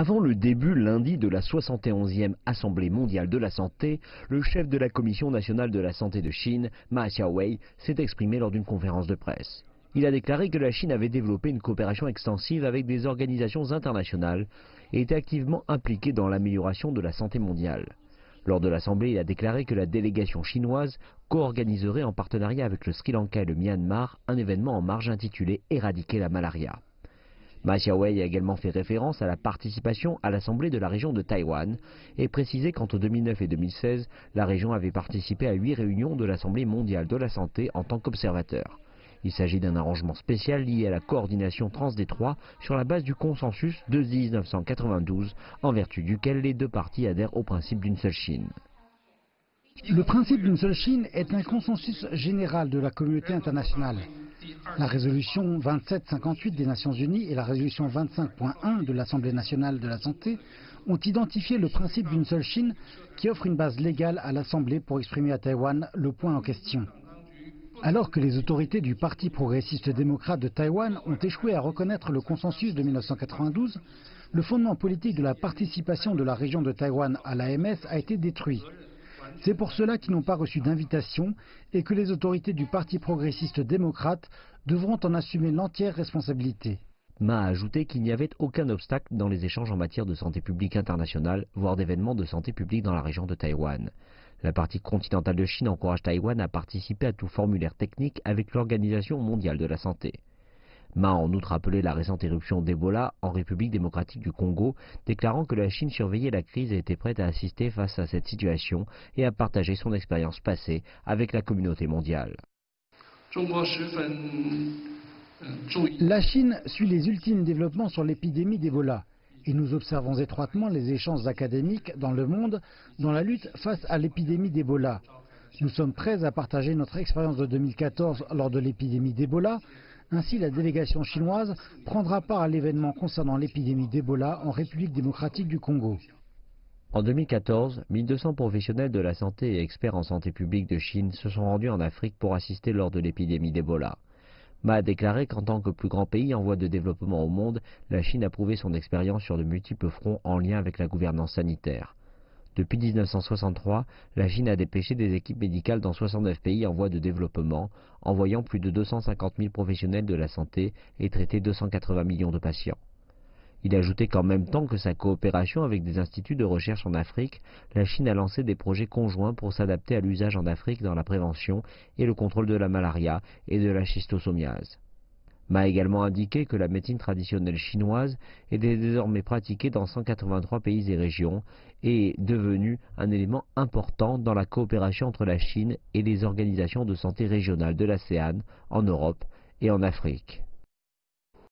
Avant le début lundi de la 71e Assemblée mondiale de la santé, le chef de la Commission nationale de la santé de Chine, Ma Xiaowei, s'est exprimé lors d'une conférence de presse. Il a déclaré que la Chine avait développé une coopération extensive avec des organisations internationales et était activement impliquée dans l'amélioration de la santé mondiale. Lors de l'Assemblée, il a déclaré que la délégation chinoise co-organiserait en partenariat avec le Sri Lanka et le Myanmar un événement en marge intitulé « Éradiquer la malaria ». Ma Xiaowei a également fait référence à la participation à l'Assemblée de la région de Taïwan et précisé qu'entre 2009 et 2016, la région avait participé à 8 réunions de l'Assemblée mondiale de la santé en tant qu'observateur. Il s'agit d'un arrangement spécial lié à la coordination transdétroit sur la base du consensus de 1992, en vertu duquel les deux parties adhèrent au principe d'une seule Chine. Le principe d'une seule Chine est un consensus général de la communauté internationale. La résolution 2758 des Nations Unies et la résolution 25.1 de l'Assemblée nationale de la santé ont identifié le principe d'une seule Chine qui offre une base légale à l'Assemblée pour exprimer à Taïwan le point en question. Alors que les autorités du Parti progressiste démocrate de Taïwan ont échoué à reconnaître le consensus de 1992, le fondement politique de la participation de la région de Taïwan à l'AMS a été détruit. C'est pour cela qu'ils n'ont pas reçu d'invitation et que les autorités du Parti progressiste démocrate devront en assumer l'entière responsabilité. Ma a ajouté qu'il n'y avait aucun obstacle dans les échanges en matière de santé publique internationale, voire d'événements de santé publique dans la région de Taïwan. La partie continentale de Chine encourage Taïwan à participer à tout formulaire technique avec l'Organisation mondiale de la santé. Ma a en outre appelé la récente éruption d'Ebola en République démocratique du Congo, déclarant que la Chine surveillait la crise et était prête à assister face à cette situation et à partager son expérience passée avec la communauté mondiale. La Chine suit les ultimes développements sur l'épidémie d'Ebola et nous observons étroitement les échanges académiques dans le monde dans la lutte face à l'épidémie d'Ebola. Nous sommes prêts à partager notre expérience de 2014 lors de l'épidémie d'Ebola. Ainsi, la délégation chinoise prendra part à l'événement concernant l'épidémie d'Ebola en République démocratique du Congo. En 2014, 1200 professionnels de la santé et experts en santé publique de Chine se sont rendus en Afrique pour assister lors de l'épidémie d'Ebola. Ma a déclaré qu'en tant que plus grand pays en voie de développement au monde, la Chine a prouvé son expérience sur de multiples fronts en lien avec la gouvernance sanitaire. Depuis 1963, la Chine a dépêché des équipes médicales dans 69 pays en voie de développement, envoyant plus de 250 000 professionnels de la santé et traité 280 millions de patients. Il a ajouté qu'en même temps que sa coopération avec des instituts de recherche en Afrique, la Chine a lancé des projets conjoints pour s'adapter à l'usage en Afrique dans la prévention et le contrôle de la malaria et de la schistosomiase. Ma a également indiqué que la médecine traditionnelle chinoise était désormais pratiquée dans 183 pays et régions et est devenue un élément important dans la coopération entre la Chine et les organisations de santé régionales de l'ASEAN en Europe et en Afrique.